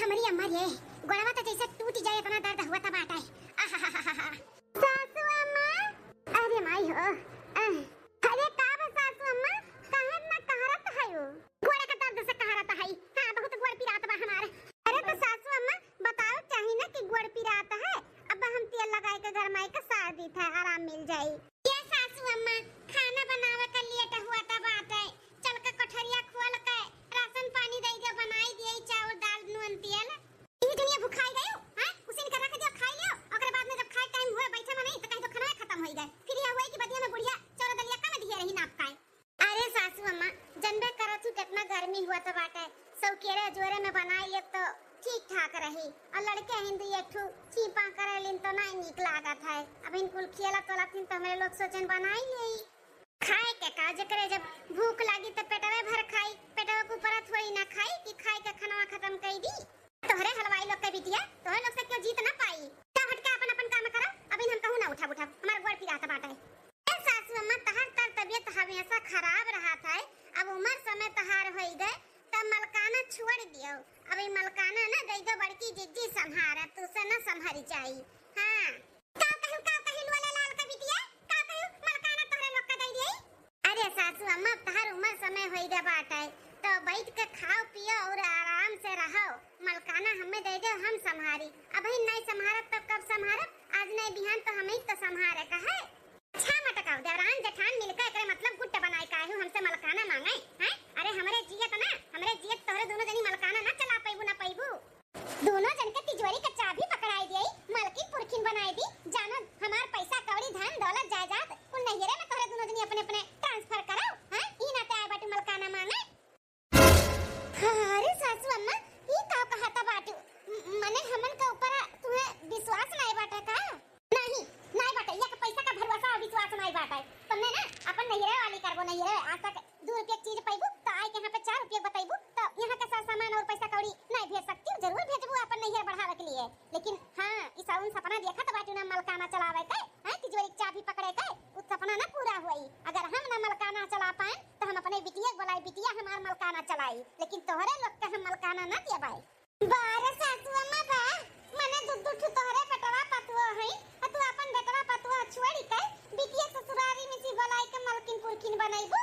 हमारी अम्मा ये गोड़वा तो जैसे टूट जाए इतना दर्द हुआ था बाटा है। सासू अम्मा, अरे माई हो, अरे का बा सासू अम्मा, काहे ना कहरत है यो गोड़ा का दर्द से कहरत है। हां बहुत गोड़ पिरात बा हमारे। अरे तो सासू अम्मा बताओ चाहिए ना कि गोड़ पिरात है, अब हम तेल लगाए के गरमाई के सार दी था आराम मिल जाई। ये सासू अम्मा खाना बनावे के लेट हुआ था बात है, चल के कठरिया खोल के राशन पानी दे दे बनाई दिए चावल दाल नून तेल। ई दुनिया भूखाई गयो हैं, उसी ने रख दियो खाई लियो, ओकरे बाद में जब खाए टाइम हुए बैठे में नहीं तो कहीं तो खाना खत्म हो गए, फिर ये हुआ कि बदिया में बुढ़िया चौरा दलिया का में दिए रही नाप खाए। अरे सासू अम्मा जनबे करत हूं कितना गर्मी हुआ था बाटे, सब केरे जोरे में बनाई ले तो ठीक ठाक रही, और लड़के हिंदू एक ठू चीपा करे लिन तो नहीं निक लागत है। अब इनको खिला तोला तीन तो हमारे लोग सोचन बनाई ले खाए के काज करे, जब भूख लगी तो पेटवे भर खाई, पेटवे के ऊपर थोड़ी ना खाई कि खाई के खाना खत्म कर दी। तोहरे हलवाई लोग के बिटिया तोहरे लोग से क्यों जीत ना पाई, जा हट के अपन अपन काम करो, अभी हम कहूं ना उठा उठा हमार गोड़ पिराता बाटा है। ए सासू अम्मा तहार तर तबीयत हमेशा खराब रहा था, अब उम्र समय तहार होई गए तब मलकाना छोड़ दियो, अब ई मलकाना ना दई दो बड़की जिज्जी संहार तू से ना संहारी चाहिए। हां का कहू वाला लाल का बिटिया का कहू मलकाना तोहरे लोग का दई दी। अरे सासू अम्मा तहार उम्र समय होई गए बाटा है तो बैठ के खाओ पियो और आराम से रहो, मलकाना हमें दे दो हम संहारी, अब ही नहीं संहारत तब कब संहारत, आज नहीं बिहान तो हमें तो संहारे का है। अच्छा मटकाओ देवरान जेठान मिलकर एकरे मतलब गुट्टे बनाए काहे हमसे मलकाना मांगे हैं। अरे हमरे जियत ना हमरे जियत तोहरे दोनों जनी मलकाना ना चला पाइबू ना पाइबू, दोनों जन के तिजोरी का चाबी पकड़ाई दी, मलकी पुरखिन बनाई दी, जानो हमार पैसा कौड़ी धन दौलत जायदाद उन नहिरे में तोहरे दोनों जनी अपने अपने ट्रांसफर कराओ हैं, ई ना ते आए बाटू मलकाना मांगे। अरे सासू अम्मा ई का कहता बाटू, मने हमन के ऊपर तुम्हें विश्वास नहीं बाटे का? नहीं नहीं बाटे, ये पैसा का भरोसा और विश्वास नहीं बाटे, तुमने ना अपन नहिरे वाली करबो, नहिरे आज तक 2 रुपया चीज पाइबू तो आई के यहाँ पे 4 रुपया बताइबू तो यहाँ के साथ सामान और पैसा कौड़ी नहीं भेज सकती हूँ, जरूर भेजबू अपन नहिरे बढ़ावे के लिए, लेकिन हां ई साउन सपना देखा तो बाटू ना मलकाना चलावे के हैं, तिजोरी की चाबी पकड़े के उस सपना ना पूरा हुई। अगर हम ना मलकाना चला पाए तो हम अपने बिटिया बोलाई बिटिया हमार मलकाना चलाई, लेकिन तोहरे लोग के हम मलकाना ना दिया भाई। बारे सासू अम्मा बा मने दुद्दू ठु तोहरे बेटवा पतवा है, तू अपन बेटवा पतवा छोड़ी के बिटिया ससुरारी में सी बोलाई के मलकिन पुरखिन बनाइबू,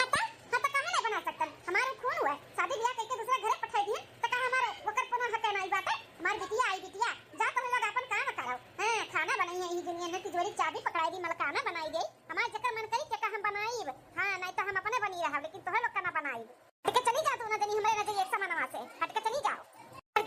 पता हता कहां नहीं बना सकतन, हमारे खून हुआ शादी ब्याह करके दूसरा घर पठाई दिए तो का हमार वकर कोनो हक नहीं बात है। हमार बिटिया आई बिटिया जा तुम लोग अपन काम करो, हां खाना बनाई है ई दुनिया ने तिजोरी चाबी पकड़ाई दी मलकाना बनाई दे, हमार जकर मन करी के हम बनाईब, हां नहीं तो हम अपने बनी रहब, लेकिन तोहरे लोग का ना बनाई। हट के चली जा तू ना जनी हमरे ना एक समानवा से हट के चली जाओ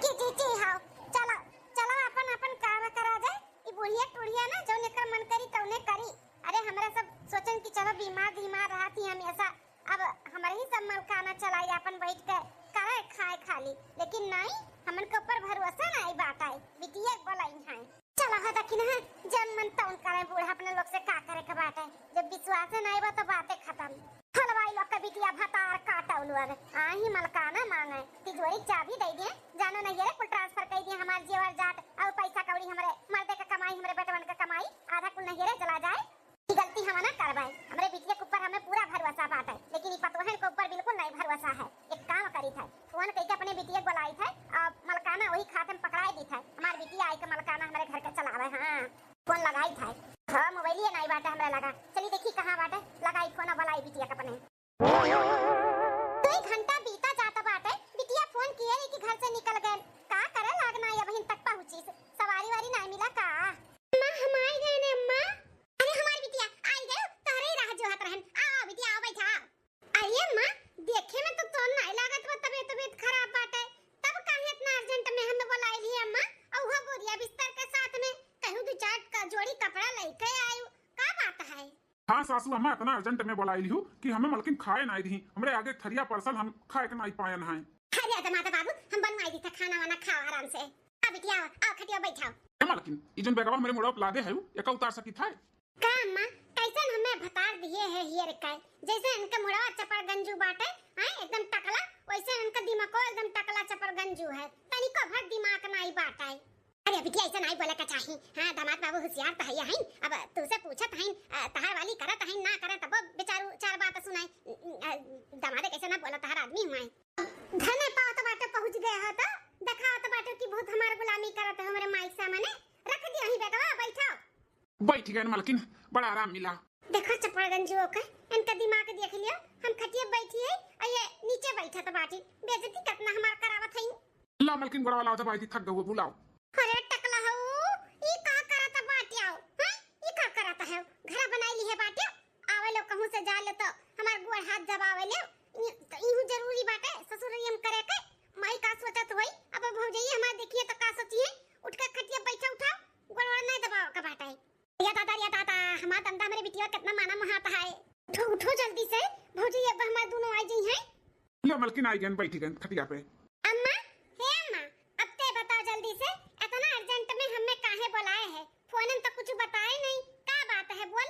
की जी हां चलो चलो अपन अपन काम करा जाए, ई बुढ़िया टुड़िया ना जो नेकर मन करी तौने करी। अरे हमरा सब सोचन कि चलो बीमार रहती हमेशा, अब हमारे ही सब मलकाना चलाई अपन बैठ के करे खाए खाली, लेकिन नहीं हमन के ऊपर भरोसा नहीं बाटा है, बिटिया बोलाई है चलो हा दखिन है जब मन तौन करे, बूढ़ा अपने लोग से का करे के बात है, जब विश्वास नहीं बा तो बातें खत्म। हलवाई लोग का बिटिया भतार काटौलू अब आही मलकाना मांगे, तिजोरी चाबी दे दिए, जानो नहीं ये कुल ट्रांसफर कर दिए हमार जेवर जाट और पैसा कौड़ी हमरे मर्दे का कमाई हमरे बेटवन का कमाई आधा कुल नहीं ये चला जाए, ये गलती हम ना करवाए, हमरे बिटिया के ऊपर हमें पूरा भरोसा बात है, लेकिन ई पतोहन के ऊपर बिल्कुल नहीं भरोसा है। एक काम करी था फोन करके अपने बिटिया बुलाई था और मलकाना वही खाते में पकड़ाई दी था, हमार बिटिया आई के मलकाना हमारे घर के चलावे, हां फोन लगाई था, हां मोबाइल ही नहीं बाटे हमरा लगा, चली देखी कहां बाटे, लगाई फोन बुलाई बिटिया के अपने 2 घंटा बीता जाता बाटे, बिटिया फोन किए नहीं कि घर से निकल गए, का करे लागना या बहन तक पहुंची, सवारी वारी नहीं मिला का? अम्मा हम आई गए ने अम्मा, अरे हमारी बिटिया आई गए तोहरे राह जोहत रहन, आओ बिटिया आओ बैठा। अरे अम्मा देखे में तो नहीं लागत बा तबीयत खराब बाटे, तब काहे इतना अर्जेंट में हमें बुलाई ली अम्मा, और वो बोरिया बिस्तर के साथ में कहूं 2-4 का जोड़ी कपड़ा लेके आयु, का बात है? हाँ सासू अम्मा इतना अर्जेंट में बोलाई लिहू कि हमें मलकिन खाए नहीं दी, हमरे आगे थरिया परसल हम खाए के नहीं पाए हैं। अरे दामाद बाबू हम बनवाई दी था खाना वाना खाओ आराम से, आ बिटिया आओ खटिया बैठाओ। ए मलकिन ई जन बेगवा मेरे मुड़प लादे है एका उतार सकी था का अम्मा कैसन हमें भतार दिए है हियर काय, जैसे इनका मुड़वा चपड़ गंजू बाटे हैं एकदम टकला, वैसे इनका दिमाग एकदम टकला चपड़ गंजू है, तनिको भर दिमाग नहीं बाटा है। अरे बिटिया ऐसा नहीं बोले का चाहिए, हां दामाद बाबू होशियार तो है हैं, अब तुसे पूछत हैं तहार वाली करत हैं ना करे तब बेचारू 4 बात सुनाई, दामाद कैसे ना बोला तहार आदमी हुआ है, धने पाओ तो बाटे पहुंच गया हो तो देखा तो बैठ गए मालकिन, बड़ा आराम मिला। देखो चपड़गंजुओं का इनका दिमाग देख लियो। हम खटिया बैठी है और ये नीचे बैठा था बाटी। बेइज्जती कितना हमार करावत है। ला मालकिन गोड़ा वाला दबाई थी, थक गए बुलाओ। अरे टकला हो, ई का करता बाटिया हो? हां ई का करता है? घर बनाई ली है बाटिया। आवे लो कहूं से जा ले तो हमार गोड़ हाथ दबावे ले। तो इहू जरूरी बाटे ससुरियम करे के। माई का सोचत होई अब भौजई हमार देखिए तो का सोचिए। उठ के खटिया बैठा उठाओ, गोड़ नहीं दबाओ का बाटा है। या दादा हमार दंदा मेरे बिटिया कितना माना महाता है। उठो उठो जल्दी से, भौजी अब हमार दोनों आ गई हैं। लो मालकिन आई गए, बैठ गए खटिया पे। अम्मा, हे अम्मा, अब ते बताओ जल्दी से इतना अर्जेंट में हमें काहे बुलाए है? फोन में तो कुछ बताए नहीं, का बात है बोल?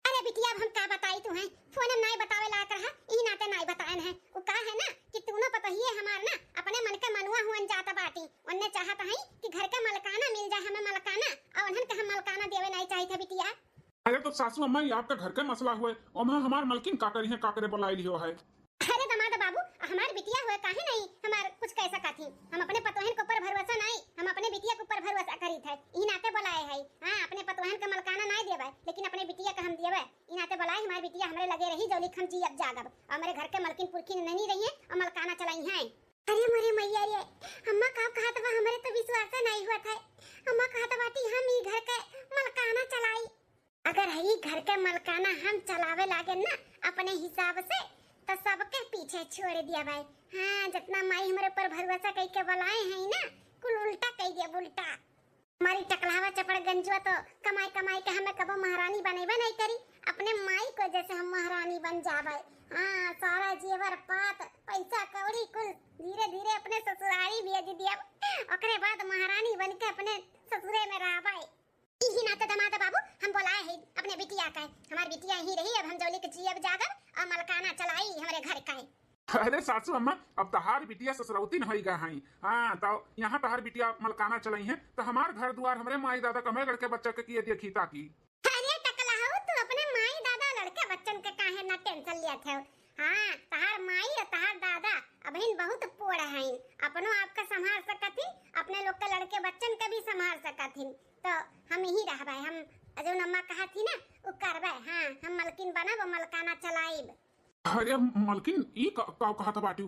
अरे बिटिया अब हम का बताई तू है? फोन में नहीं बतावे लायक रहा, ई नाते नहीं बताए है। वो का है ना कि तू ना पता ही है हमार ना अपने मन के मनुआ हुन जाता बाटी। उन्ने चाहता है कि घर का मलकाना मिल जाए हमें मलकाना, और उन्हन के हम मलकाना देवे नहीं चाहिए था बिटिया। अरे तो सासू अम्मा ये आपका घर का मसला हुए और हमार मालकिन का करी है, का करे बुलाई लियो है। अरे दमाद बाबू, हमार बिटिया हुए काहे नहीं हमार कुछ कैसा काथी। हम अपने पतोहन के ऊपर भरोसा नहीं, हम अपने बिटिया के ऊपर भरोसा करी थे। ई नाते बुलाए है। हां अपने पतोहन के मलकाना नहीं देवे, लेकिन अपने बिटिया का हम देवे। ई नाते बुलाए हमार बिटिया हमरे लगे रही जौली खम जी अब जागब। और हमारे घर के मलकिन पुरखिन नहीं रही है और मलकाना चलाई है। अरे मरे मैया रे, अम्मा का कहा था हमरे तो विश्वास नहीं हुआ था। अम्मा कहा था बाटी हम ई घर के मलकाना चलाई। अगर है घर के मलकाना हम चलावे लागे ना अपने हिसाब से तो सबके पीछे छोड़ दिया भाई। हाँ जितना माई हमारे ऊपर भरोसा कई के बुलाए हैं ना, कुल उल्टा कई दिया उल्टा। हमारी टकलावा चपड़ गंजुआ तो कमाई कमाई के हमें कबो महारानी बनेबे नहीं करी। अपने माई को जैसे हम महारानी बन जावे। हाँ सारा जेवर पात पैसा कौड़ी कुल धीरे धीरे अपने ससुराली भेज दिया। ओकरे बाद महारानी बन के अपने ससुरे में रहबे। इही नाते दमाद बाबू हम बुलाए है अपने बिटिया का। हमारी बिटिया ही रही अब हम जौली के जीव जागर और मलकाना चलाई हमारे घर का है। अरे सासू अम्मा अब तहार बिटिया ससुरौती न होई गा हई। हां तो यहां तहार बिटिया मलकाना चलाई है तो हमार घर द्वार हमरे माई दादा कमे लड़के बच्चे के किए देखी ताकि। अरे टकला हो, तू अपने माई दादा लड़के बच्चन के काहे ना टेंशन लिया थे? हां तहार माई और तहार दादा अबहिन बहुत पोड़ हईन, अपनो आपका संभाल सकथिन, अपने लोग के लड़के बच्चन के भी संभाल सकथिन। तो हम यही रहबे। हम जो अम्मा कहा थी ना वो करबे। हां हम मलकिन बनब और मलकाना चलाइब। अरे मलकिन ई काव कहा था बाटी।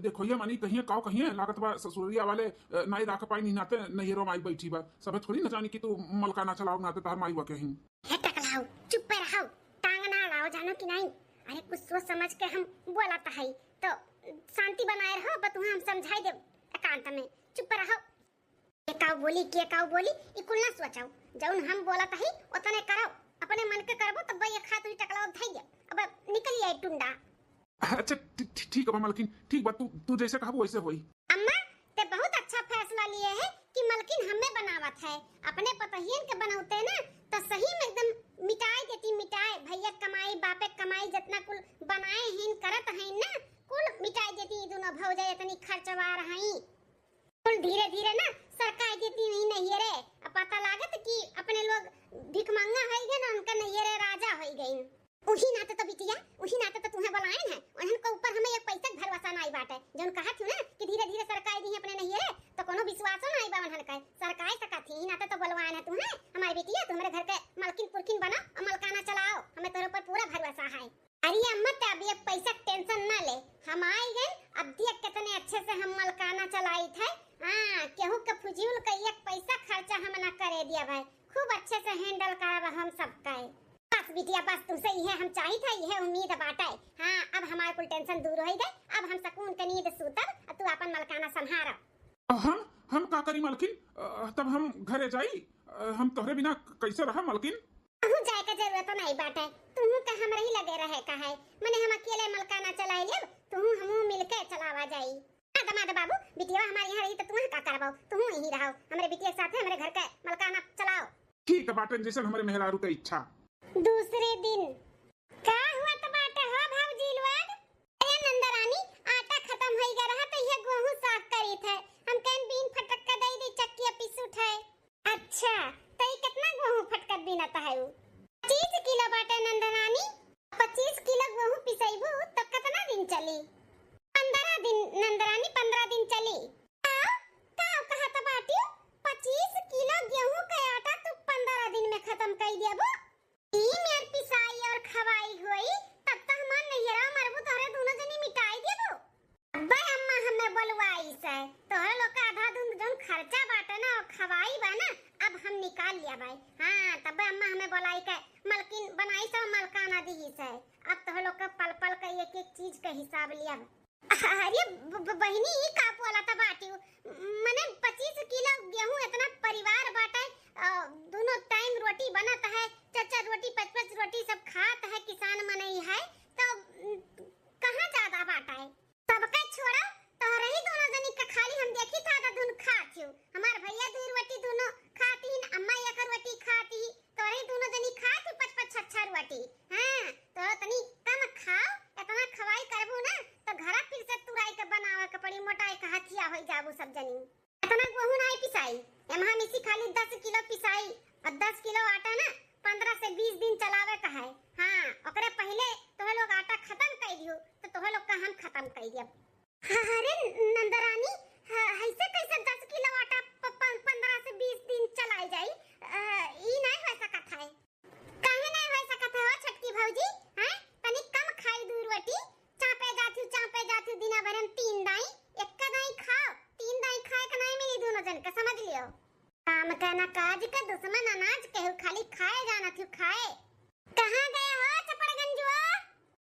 देखो ये मानी कहिए काव कहिए लागत बा ससुरिया वाले नहीं राख पाई नहीं नाते नहीं रो माई बैठी बा। सब थोड़ी न जानी कि तू मलकाना चलाओ नाते तार माई वा कहीं। हे टकलाओ चुप पे रहो, टांग ना अड़ाओ जानो कि नहीं। अरे कुछ सोच समझ के हम बोलत है तो शांति बनाए रहो। बतू हम समझाई दे एकांत में। चुप पे रहो। के काव बोली ई कुल ना सोचाओ। जौन हम बोलत है उतने करो, अपने मन के करबो तब ये खा तू टकलाओ धई दे। अब निकल आई टुंडा। अच्छा ठीक है मलकिन, ठीक बा तू जैसे कहबो वैसे होई। अम्मा ते बहुत अच्छा फैसला लिए है कि मलकिन हमें बनावत है। अपने पतहियन के बनौते ना तो सही में एकदम मिटाई देती। मिटाई भैया कमाई बापे कमाई जितना कुल बनाए हैं करत हैं ना कुल मिटाई देती। दोनों भौजाई इतनी खर्चवा रही कुल धीरे धीरे ना सरकाई देती नहीं रे। अब पता लागत कि अपने लोग भिखमंगा हो गए ना, उनका नहीं रे राजा हो गए। उही नाते तो बिटिया उही नाते तो तुम्हें बुलाए हैं। उन्हन के ऊपर हमें एक पैसा भरोसा नहीं बाटे। जोन कहा थी ना कि धीरे धीरे सरकाई दी अपने नहीं रे तो कोनो विश्वासो नहीं बा उन्हन का। सरकाई सकती ही नाते तो बुलवाए ना तुम्हें। हमारी बिटिया तुम्हारे घर के मलकिन पुरखिन बना और मलकाना चलाओ, हमें तेरे ऊपर पूरा भरोसा है। अरे अम्मा अब ये पैसा टेंशन ना ले, हम आई गए। अब देख कितने अच्छे से हम मलकाना चलाई थे। हां केहू के फुजूल का एक पैसा खर्चा हम ना करे दिया भाई। खूब अच्छे से हैंडल करब हम सबका। बस बिटिया बस तुमसे यह हम चाही था, यह उम्मीद बाटे। हां अब हमारे कुल टेंशन दूर हो गए। अब हम सुकून के नींद सूतब और तू अपन मलकाना संभारो। हम का करी मलकिन? तब हम घरे जाई। हम तोहरे बिना कैसे रहा मलकिन? तू जाए के जरूरत तो नहीं बाटे। तू का हम रही लगे रहे का है। माने हम अकेले मलकाना चलाई लेब, तू हमहू मिलके चलावा जाई। दमाद बाबू बिटिया हमारे यहाँ रही तो तू का करबो? तू यहीं रहो हमारे बिटिया के साथ हमारे घर के मलकाना चलाओ। ठीक है बाटे जैसे हमारे मेहरारू की इच्छा। दूसरे दिन का हुआ तो बाटे हो भौजी लोग। ए नंदरानी आटा खत्म हो गया रहा तो ये गेहूं साफ करी थे। हम कहीं बीन फटक के दे दी चक्की पीस उठे। अच्छा तो ये कितना गेहूं फटक बिना है? 25 किलो बाटे नंदरानी। 25 किलो गेहूं पिसैबू तो कितना दिन चली? 15 दिन नंदरानी, 15 दिन चली। का कहा था बाटी 25 किलो गेहूं का आटा तू 15 दिन में खत्म कर दिया। खर्चा बाटे ना खवाई बा ना, अब हम निकाल लिया भाई। हाँ तब अम्मा हमें बोलाई के मलकिन बनाई सब मलकाना दी से, अब तो लोग का पल पल का एक एक चीज का हिसाब लिया। अरे बहनी ही काप वाला था बाटी, मने 25 किलो गेहूं इतना परिवार बाटे, दोनों टाइम रोटी बनत है, चचा रोटी 5-5 रोटी सब खात है, किसान मने ही है, तो कहां ज्यादा बाटा है। सबका छोड़ा तो रही दोनों जनी का खाली हम देखी था तो दोनों खाती, हमार भैया 2 रोटी दोनों खाती, अम्मा एक रोटी खाती, तो रही दोनों जनी खाती 5-5 6-6 रोटी। हां तो तनी कम खाओ, इतना खवाई करबू ना तो घरा फिर से तुराई के बनावे के पड़ी, मोटाई का हथिया होई जाबू सब जनी। इतना गेहूं नहीं पिसाई, एमहा मिसी खाली 10 किलो पिसाई, और 10 किलो आटा ना 15 से 20 दिन चलावे का है। हां ओकरे पहले तोहे लोग आटा खत्म कर दियो तो तोहे लोग का हम खत्म कर दिया। अरे नंदरानी ऐसे कैसे 10 किलो आटा 15 से 20 दिन चलाई जाई, ई नहीं हो सकत है। काहे नहीं हो सकत है छटकी भौजी? हैं तनी कम खाई 2 रोटी, चापे जाथू दिना भर हम 3 दाई, एक का दाई खाओ, 3 दाई खाए का नहीं मिली दोनों जन का, समझ लियो। काम कहना काज का दुश्मन अनाज कहू, खाली खाए जाना थी खाए। कहां गए हो चपड़गंजुआ?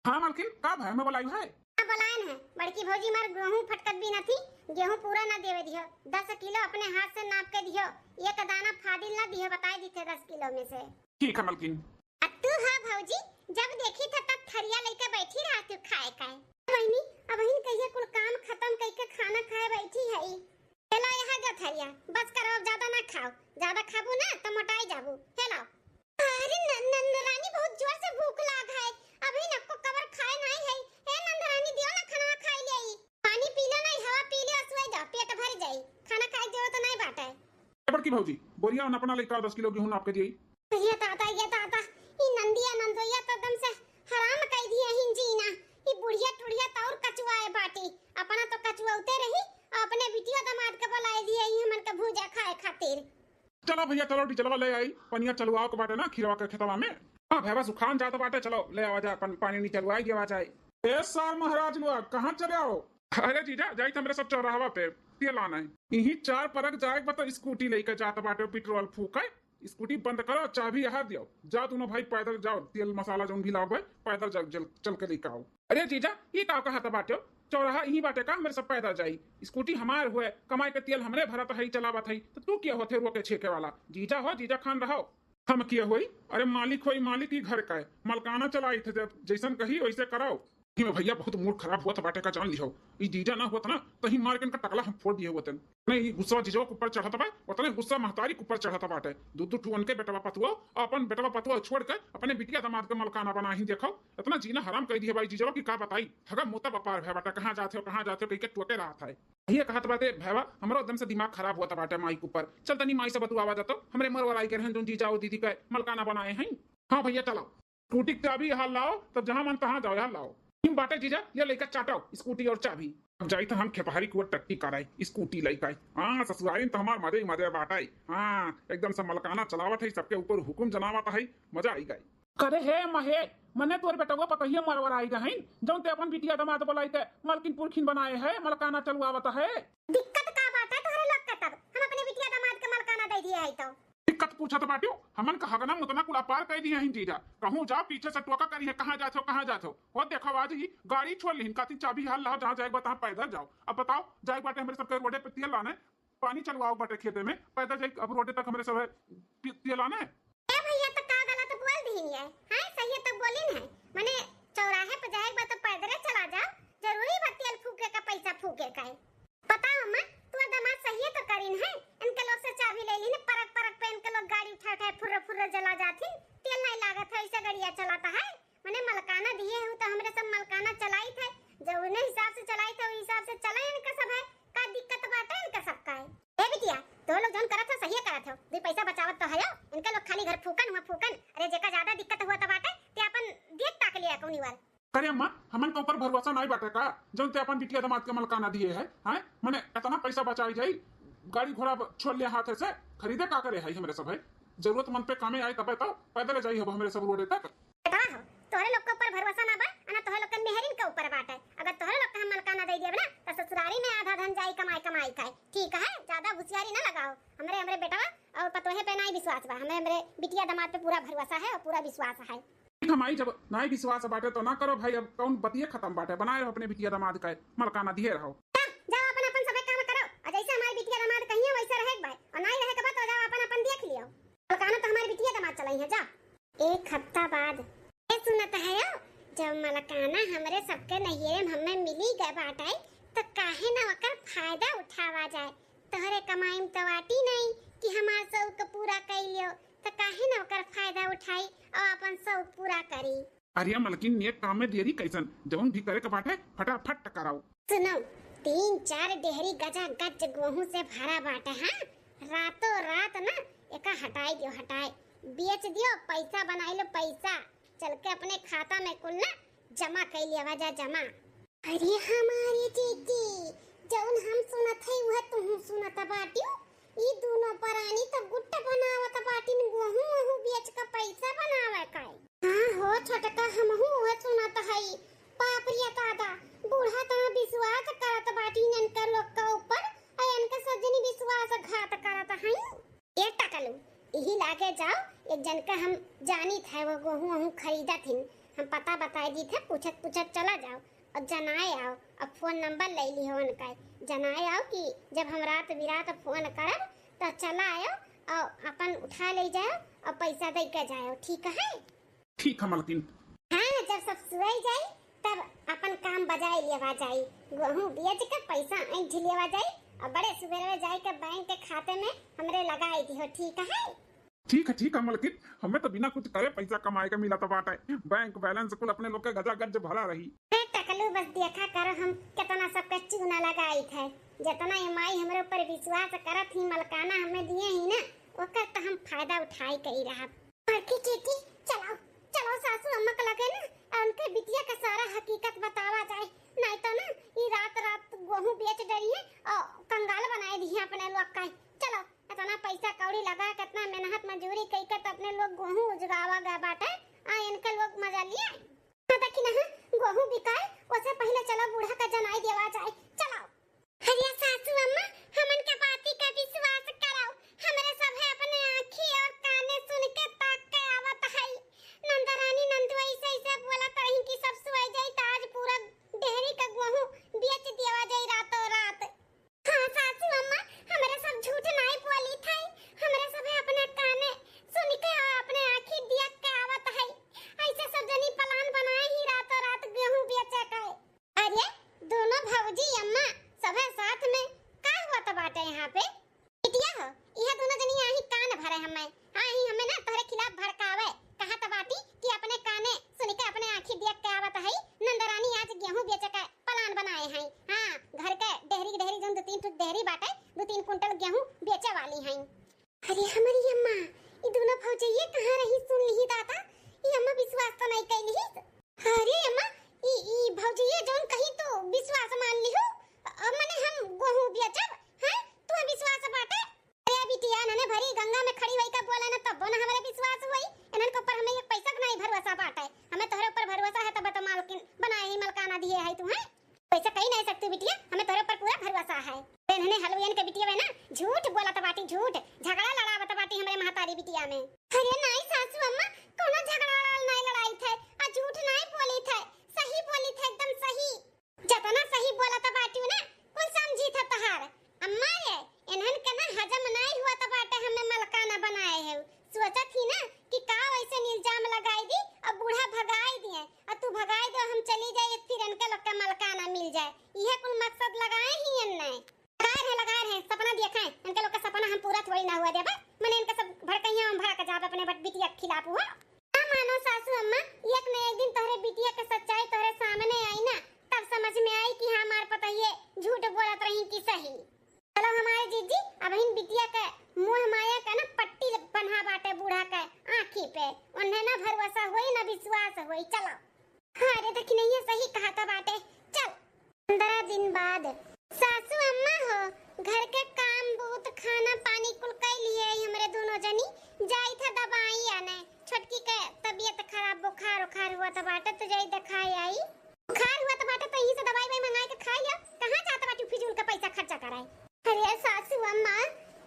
हाँ मालकिन का भाई मैं बोलाई है बलायन है बड़की भौजी मार गेहूं फटकत भी न थी, गेहूं पूरा ना देवे दियो, 10 किलो अपने हाथ से नाप के दियो, एक दाना फादिल ना दियो, बताई दी थे 10 किलो में से। ठीक है मालकिन। तू हां भौजी जब देखी था तब थरिया लेके बैठी रहा तू खाए का बहनी, अब बहन कहिए कुल काम खत्म करके खाना खाए बैठी है। हेलो यहां जा थरिया, बस करो ज्यादा ना खाओ, ज्यादा खाबू ना तो मोटाई जाबू। हेलो अरे नंदरानी बहुत जोर से भूख लाग है, अभी नको कवर खाए नहीं है। ए नंदरानी दियो ना खाना खाई ले, पानी पी लो नहीं हवा पी ले, सोए जा पेट भर जाई, खाना खाए जरूरत तो नहीं बाटे। बड़की भौजी बोरिया अपना लेकर 10 किलो गेहूं नाप के दिए। ये ताता ई नंदिया नंदोया तो एकदम से हराम कह दिए हिंजीना, ई बुढ़िया टुड़िया तो और कचुआए बाटी, अपना तो कचुआते रही, अपने बिटिया दामाद के बुलाए दिए ई हमन के भूजा खाए खातिर। चलो भैया चलो डीजलवा ले आई, पनिया चलवाओ के बाटे ना खिरवा के खेतवा में। हां भैया सुखान जात बाटे, चलो ले आवा जा पानी नी चलवाई देवा जाए। ए सार महाराज लोग कहां चले आओ? अरे जीजा जाई हमरे सब चौराहा पे तेल आना है, यही 4 परक जाए बता स्कूटी लेके जात बाटे, पेट्रोल फूके, स्कूटी बंद करो, चाबी यहाँ दियो, जा दोनों भाई पैदल जाओ, तेल मसाला जो भी लाओ भाई पैदल चल के लेके आओ। अरे जीजा ये का कहा था बाटे, चौराहा यही बाटे का मेरे सब पैदल जाई, स्कूटी हमार हुए, कमाई के तेल हमरे भरत है चलावत है, तो तू क्या होते रोके छेके वाला? जीजा हो जीजा खान रहो, हम किया हुई? अरे मालिक होई, मालिक ही घर का है, मलकाना चलाई थे, जैसन कही वैसे कराओ। में भैया बहुत मूड खराब हुआ था बाटे का, जान लियो ई जीजा ना होता ना तो ही मार के इनका टकला हम फोड़ दिए होते। नहीं गुस्सा जीजो के ऊपर चढ़ा था, उतना गुस्सा महतारी के ऊपर चढ़ा था बाटे, दूध ठू उनके बेटवा पतुआ अपन बेटवा पतुआ छोड़ के अपने बिटिया दामाद के मलकाना बना ही देखो, इतना जीना हराम कर दिया भाई जीजो की का बताई। हगा मोता बपार भै बाटे, कहां जाते हो कह के टोके रहा था। ये कहा था बाटे भैवा हमारा एकदम से दिमाग खराब हुआ था बाटे माई के ऊपर, चल तनी माई से बतुआ जाता हमरे मरवर आई के रहन जो जीजा और दीदी के मलकाना बनाए हैं। हाँ भैया चलो टूटी चाबी हाल लाओ, तब जहां मन तहां जाओ, यहाँ लाओ बाटे जीजा, ये लेकर चाटाओ स्कूटी और चाबी। अब जाई तो हम खेपहारी कुआ टट्टी कराई स्कूटी लेकर। हाँ ससुरारी तो हमार मजे बाटाई, हाँ एकदम से मलकाना चलावत है, सबके ऊपर हुकुम जनावत है, मजा आई गई। करे हे महे मने तोर बेटवा पकहिए मरवर आई गई, जौन ते अपन बिटिया दामाद बोलाई के मलकिन पुरखिन बनाए है, मलकाना चलवावत है। दिक्कत का बात है तोहरे लोग के, तब हम अपने बिटिया दामाद के मलकाना दे दिए है तो दिक्कत पूछा तो बाटियो हमन का हगना मुतना कुला पार कर दिया हिं जीजा, कहूं जाओ पीछे से टोका करी है, कहां जाते हो वो देखो आज ही गाड़ी छोड़ ली काती चाबी हाल लाओ, जहां जाए बता पैदल जाओ। अब बताओ जाए बाटे हमारे सबके रोडे पे तेल लाना है, पानी चलवाओ बाटे खेते में, पैदल जाए अब रोडे तक हमारे सब तेल लाना है। ए भैया तो का गलत बोल दी है, हां सही तो बोली है, माने चौराहे पे जाए बा तो पैदल चला जा, जरूरी बा तेल फूके का पैसा फूके का है। पता अम्मा तू दामाद सही तो करीन है, इनके लोग से चाबी ले ली ने, परक पे इनके लोग गाड़ी उठा फुर्र जला जाती, तेल नहीं लागत है, ऐसे गाड़ियां चलाता है। मैंने मलकाना दिए हूं तो हमरे सब मलकाना चलाई थे, जो उन्हें हिसाब से चलाई थे उस हिसाब से चला इनका सब है, का दिक्कत बात है इनका सबका है। ए बिटिया तो लोग जौन करत हो सही करत हो, दो पैसा बचावत तो है, इनके लोग खाली घर फूकन। अरे जेका ज्यादा दिक्कत हुआ तो बाटे ते अपन देख ताक लिया कोनी वाल। अरे अम्मा हमन के ऊपर भरोसा नहीं बाटे का, जौन ते अपन बिटिया दामाद के मलकाना दिए है, हैं माने इतना पैसा बचाई जाई, गाड़ी घोड़ा छोड़ लिया हाथ से, खरीदे का करे है हमरे सब है, जरूरतमंद पे कामे आए तब तो पैदल जाई हो हमरे सब रोडे तक। तोरे लोग के ऊपर भरोसा ना बा, मलकाना तोहर लोग के मेहरिन के ऊपर बाटे। अगर तोहर लोग के हम मलकाना दे देब ना त ससुरारी में आधा धन जाई कमाई कमाई का। ठीक है, ज्यादा होशियारी ना लगाओ। हमरे बेटा और पतोहे पे नहीं विश्वास बा। हमरे बिटिया दामाद पे पूरा भरोसा है और पूरा विश्वास है। हमारी जब नहीं विश्वास बाटे तो ना करो भाई। अब कौन बतिये खत्म बाटे, बनाए रहो अपने बिटिया दामाद का मलकाना दिए रहो। जाओ अपन अपन सबे काम करो और जैसे हमारी बिटिया दामाद कहिए वैसे रहे भाई, और नहीं रहे के बाद तो जाओ अपन अपन देख लियो। मलकाना तो हमारी बिटिया दामाद चलाई है। जा एक हफ्ता बाद ये सुनत है यो, जब मलकाना हमरे सबके नहिए हमें मिली गए बाटे तो काहे ना ओकर फायदा उठावा जाए। तोहरे कमाई में तो वाटी नहीं कि हमार शौक पूरा कर लियो, तो काहे ना ओकर फायदा उठाई और अपन शौक पूरा करी। अरे मलकिन नेक काम में देरी कैसन, जौन भी करे के बाटे फटाफट कराओ। सुनो, 3-4 डेहरी गजा गज गेहूं से भरा बाटे। हाँ, रातों रात ना एका हटाई दियो, हटाई बेच दियो, पैसा बनाई लो, पैसा चल के अपने खाता में कुल ना जमा कर लिया वजह जमा। अरे हमारी दीदी जौन हम सुनत है वह तुम सुनत बाटियो। ई दोनों परानी तो गुट्ट बनावत बाटिन, गेहूं बेच के पैसा बनावे काई। हां हो छोटका, हमहू वह सुनत है। बाप रे दादा, बूढ़ा तो विश्वास करत बाटिन इनका लोग के ऊपर, और इनका सजनी विश्वासघात करत है। एक टकलू यही लागे जाओ, एक जन का हम जानी थे वो गेहूं खरीदा थी, हम पता बताई दी थे, पूछत पूछत चला जाओ और जनाए आओ। अब फोन नंबर ले ली हो उनका, जनाए आओ कि जब हम रात बिरात फोन करब तो चला आओ और अपन उठा ले जाओ और पैसा दे के जाओ। ठीक है? ठीक है मलकिन। हाँ, जब सब सुई जाए तब अपन काम बजाई लेवा जाई, गेहूं बेच के पैसा ऐंठ लेवा जाई और बड़े सुबेरे जाए के बैंक के खाते में हमरे लगाई दी हो। ठीक है? ठीक है मलकिन, हमें तो बिना कुछ करे पैसा कमाए का मिला तो बाटे। बैंक बैलेंस कुल अपने लोग के गजा गज भरा रही। टकलू बस देखा करो हम कितना सबका चूना लगाई थे, जितना ईमाई हमरे ऊपर विश्वास करत ही मलकाना हमें दिए ही ना, ओकर तो हम फायदा उठाई कई रहा। बड़की चीटी चलो चलो, सासू अम्मा के लगे ना और उनके बिटिया का सारा हकीकत बतावा जाए, नहीं तो ना ये रात रात गेहूं बेच डरी है और कंगाल बनाए दी है अपने लोग का। चलो, इतना पैसा कौड़ी लगा, कितना मेहनत मजदूरी कई के तो अपने लोग गेहूं उजगावा गए बाटे, आ इनके लोग मजा लिए। देखी ना गेहूं बिकाए उससे पहले चलो बूढ़ा का जनाई देवा जाए। चलो हरिया सासू अम्मा, हमन के बाती का विश्वास कराओ। हमरे सब है अपने आँखी और काने सुन के ताक के आवत है। नंदरानी नंदू ऐसे ऐसे बोलत रही कि सब सुई जाई त आज पूरा डेहरी का गेहूं बेच देवा जाई रातों रात। हाँ सासू अम्मा, हमरे सब झूठ नहीं बोली थे, हमरे सब है अपने काने सुन के और अपने आँखी देख के आवत है। ऐसे सब जनी प्लान बनाए ही रातों रात गेहूं बेचे का। अरे दोनों भौजी अम्मा सब साथ में का हुआ तो बाटे यहाँ पे बिटिया हो, यह दोनों जनी यही कान भरे हमें। हाँ ही हमें ना तोहरे खिलाफ भड़कावे, कहा तो बाटी कि अपने काने सुन के अपने आँखी देख के आवत है। नंदरानी आज गेहूं बेचे का प्लान बनाए हैं। हाँ, घर के डेहरी जन 2-3 डेहरी बाटे, 2-3 कुंटल गेहूं बेचे वाली हैं। अरे हमारी अम्मा, ये दोनों भौजी ये कहाँ रही सुन ली दादा, ये अम्मा विश्वास तो नहीं कैली। अरे अम्मा, ई भौजी ये जोन कही तो विश्वास मान ली हो, मने हम गेहूं बेचब है तू विश्वास बाटे। अरे बिटिया नने भरी गंगा में खड़ी होई का बोला ना तब ना हमारे विश्वास हुई। इनन के ऊपर हमें एक पैसा का नहीं भरोसा बाटे, हमें तोहरे ऊपर भरोसा है तब तो मालकिन बनाए ही मलकाना दिए है तू है। पैसा कहीं नहीं सकती बिटिया, हमें तोहरे ऊपर पूरा भरोसा है। इन्होंने हलवाइन के बिटिया में ना झूठ बोला तो बाटी, झूठ झगड़ा लड़ा बता बाटी हमारे महतारी बिटिया में। अरे नहीं सासू अम्मा, कोनो झगड़ा नहीं लड़ाई थे, आ झूठ नहीं बोली थे, सही बोली थे, एकदम सही। जतना सही बोला तो बाटी ना कुल समझी था तहार अम्मा। ये इन्हन के ना हजम नहीं हुआ तो बाटे हमें मलकाना बनाए है। सोचा थी ना कि का वैसे इल्जाम लगाई दी और बूढ़ा भगाई दिए और तू भगाई दो हम चली जाए, फिर इनके लोग का मलकाना मिल जाए। यह कुल मकसद लगाए ही इनने। लगाए रहे सपना देखा है, इनके लोग का सपना हम पूरा थोड़ी ना हुआ देबा, मैंने इनका सब भड़कइया हम भड़क जाब अपने बिटिया के खिलाफ हुआ। ना मानो सासू अम्मा, एक न एक दिन तोहरे बिटिया के सच्चाई तोहरे सामने आई ना, तब समझ में आई कि हमार पता ये झूठ बोलत रही कि सही। चलो हमारे जीजी, अब इन बिटिया के मुंह माया का ना पट्टी बन्हा बाटे बूढ़ा के आँखी पे, उन्हें ना भरोसा होई ना विश्वास होई। चलो अरे देखी नहीं है सही कहा था बाटे। चल 15 दिन बाद सासू अम्मा हो, घर के काम बहुत खाना पानी कुल कई लिए हमरे दोनों जनी जाई था दवाई आने। छोटकी के तबीयत खराब बुखार हुआ था बाटे तो जाई दिखाई आई। सासू अम्मा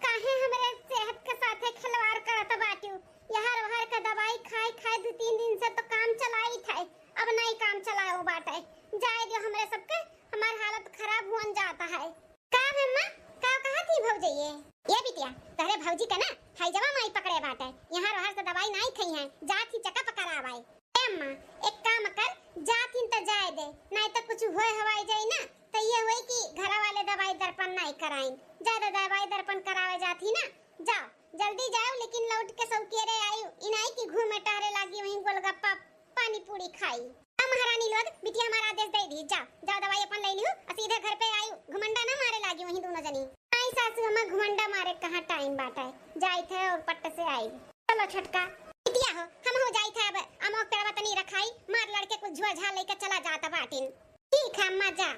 काहे हमरे सेहत के साथे खिलवाड़ करत बाटू। यहर वहर के दवाई खाए खाए 2-3 दिन से तो काम चलाई थे, अब नहीं काम चलाओ बाटे। जाए दियो हमरे सबके, हमार हालत खराब होन जाता है। का अम्मा का कहा थी भौजी ये बिटिया तहरे भौजी का ना हाई जवा माई पकड़े बाटे। यहर वहर से दवाई नहीं खाई है, जात ही चका पकड़ावाई। ए अम्मा एक काम कर, जात ही त जाए दे, नहीं तो कुछ होए हवाई जाई ना तो ये होई कि घर वाले दवाई दर्पण नहीं कराइन। ज्यादा दवाई दर्पण करावे जाती ना, जाओ जल्दी जाओ, लेकिन लौट के सौकेरे आयु इनाई की घूमे टहरे लागी वहीं गोलगप्पा पानी पूरी खाई। महारानी लोग बिटिया हमारा आदेश दे दी, जाओ जाओ दवाई अपन ले लियो और सीधे घर पे आयु, घुमंडा ना मारे लागी वहीं दोनों जनी। आई सासू अम्मा घुमंडा मारे कहां टाइम बाटा है, जाई थे और पट्ट से आई। चलो छटका बिटिया हो, हम हो जाई थे, अब अमोक तेरा तनी रखाई मार लड़के कुछ झुआ लेके चला जाता बाटिन। ठीक है अम्मा जा,